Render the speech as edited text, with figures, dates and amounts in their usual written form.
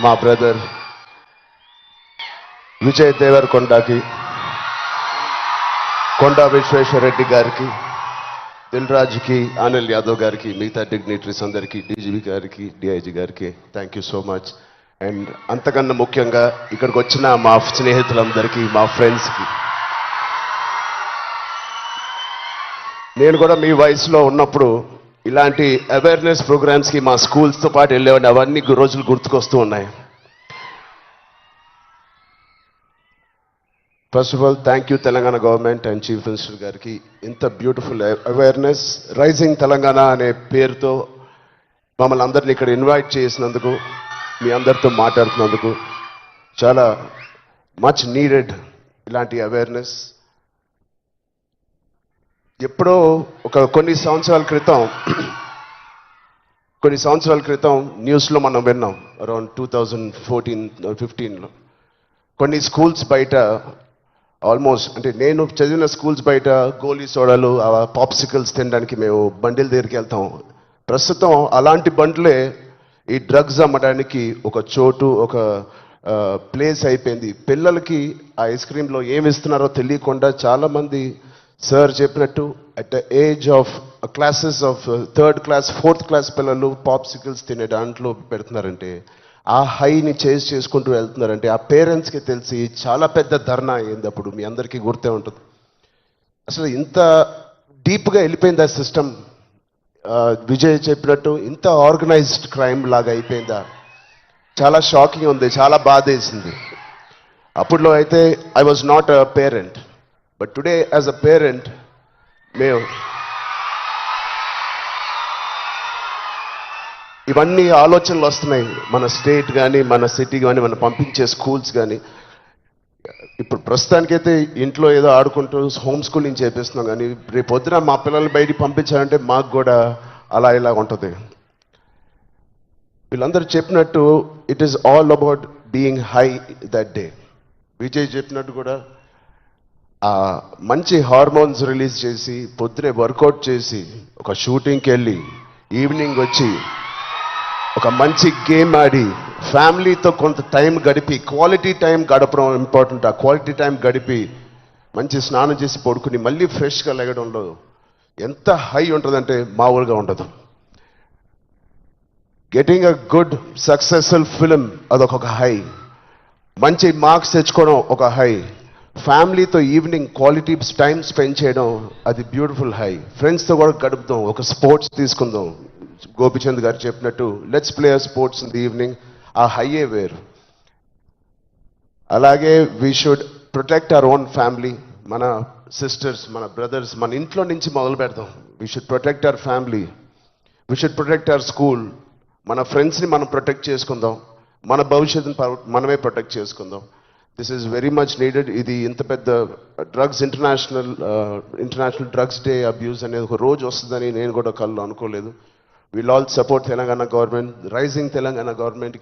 మా బ్రదర్ విజయ్ దేవరకొండకి, కొండా విశ్వేశ్వరరెడ్డి గారికి, దిల్ రాజుకి, అనిల్ యాదవ్ గారికి, మిగతా డిగ్నిటరీస్ అందరికీ, డీజీపీ గారికి, డిఐజీ గారికి thank you so much. And అంతకన్నా ముఖ్యంగా ఇక్కడికి వచ్చిన మా స్నేహితులందరికీ, మా ఫ్రెండ్స్కి, నేను కూడా మీ వయసులో ఉన్నప్పుడు ఇలాంటి అవేర్నెస్ ప్రోగ్రామ్స్కి మా స్కూల్స్తో పాటు వెళ్ళేవాడిని. అవన్నీ రోజులు గుర్తుకొస్తూ ఉన్నాయి. First of all thank you Telangana government and chief minister గారికి. ఇంత బ్యూటిఫుల్ అవేర్నెస్ రైజింగ్ తెలంగాణ అనే పేరుతో మమ్మల్ని అందరినీ ఇక్కడ ఇన్వైట్ చేసినందుకు, మీ అందరితో మాట్లాడుతున్నందుకు చాలా మచ్ నీడెడ్ ఇలాంటి అవేర్నెస్. ఎప్పుడో కొన్ని సంవత్సరాల క్రితం న్యూస్లో మనం విన్నాం, అరౌండ్ 2014-15లో కొన్ని స్కూల్స్ బయట ఆల్మోస్ట్, అంటే నేను చదివిన స్కూల్స్ బయట గోలీ సోడాలు, పాప్సికల్స్ తినడానికి మేము బండిల దగ్గరికి వెళ్తాం. ప్రస్తుతం అలాంటి బండ్లే ఈ డ్రగ్స్ అమ్మడానికి ఒక చోటు, ఒక ప్లేస్ అయిపోయింది. పిల్లలకి ఆ ఐస్ క్రీమ్లో ఏమి ఇస్తున్నారో తెలియకుండా చాలామంది సార్ చెప్పినట్టు at the age of classes of 3rd class 4th class పిల్లలు పాప్సికల్స్ తినే దాంట్లో పెడుతున్నారంటే, ఆ హైని చేజ్ చేసుకుంటూ వెళ్తున్నారంటే ఆ పేరెంట్స్కి తెలిసి చాలా పెద్ద ధర్నా అయింది. అప్పుడు మీ అందరికీ గుర్తే ఉంటుంది. అసలు ఇంత డీప్గా వెళ్ళిపోయింది ఆ సిస్టమ్. విజయ్ చెప్పినట్టు ఇంత ఆర్గనైజ్డ్ క్రైమ్ లాగా అయిపోయిందా? చాలా షాకింగ్ ఉంది, చాలా బాధ వేసింది. అప్పుడులో అయితే I was not a parent, but today as a parent మేము ఇవన్నీ ఆలోచనలు వస్తున్నాయి. మన స్టేట్ కానీ, మన సిటీ కానీ, మనం పంపించే స్కూల్స్ కానీ. ఇప్పుడు ప్రస్తుతానికైతే ఇంట్లో ఏదో ఆడుకుంటూ హోమ్ స్కూలింగ్ చేపిస్తున్నాం, కానీ రేపు పొద్దున మా పిల్లల్ని బయటికి పంపించాలంటే మాకు కూడా అలా ఇలా ఉంటుంది. వీళ్ళందరూ చెప్పినట్టు it is all about being high that day. Vijay చెప్పినట్టు కూడా మంచి హార్మోన్స్ రిలీజ్ చేసి, పొద్దునే వర్కౌట్ చేసి, ఒక షూటింగ్కి వెళ్ళి ఈవినింగ్ వచ్చి ఒక మంచి గేమ్ ఆడి, ఫ్యామిలీతో కొంత టైం గడిపి, క్వాలిటీ టైం గడపడం ఇంపార్టెంట్. ఆ క్వాలిటీ టైం గడిపి మంచి స్నానం చేసి పడుకుని మళ్ళీ ఫ్రెష్గా లెగడంలో ఎంత హై ఉంటుందంటే మామూలుగా ఉండదు. Getting a good successful film అదొక హై, మంచి మార్క్స్ తెచ్చుకోవడం ఒక హై, ఫ్యామిలీతో ఈవినింగ్ క్వాలిటీ టైం స్పెండ్ చేయడం అది బ్యూటిఫుల్ హై, ఫ్రెండ్స్తో కూడా గడుపుదాం, ఒక స్పోర్ట్స్ తీసుకుందాం. గోపిచంద్ గారు చెప్పినట్టు let's play sports in the evening, ఆ హైయే వేరు. అలాగే we should protect our own family, మన సిస్టర్స్, మన బ్రదర్స్, మన ఇంట్లో నుంచి మొదలు పెడదాం. We should protect our family, we should protect our school, మన ఫ్రెండ్స్ని మనం ప్రొటెక్ట్ చేసుకుందాం, మన భవిష్యత్తుని మనమే ప్రొటెక్ట్ చేసుకుందాం. This is very much needed. ఇది ఇంత పెద్ద drugs international drugs day abuse అనేది ఒక రోజు వస్తుందని నేను కూడా కళ్ళు అనుకోలేదు. We'll all support Telangana government, rising Telangana government.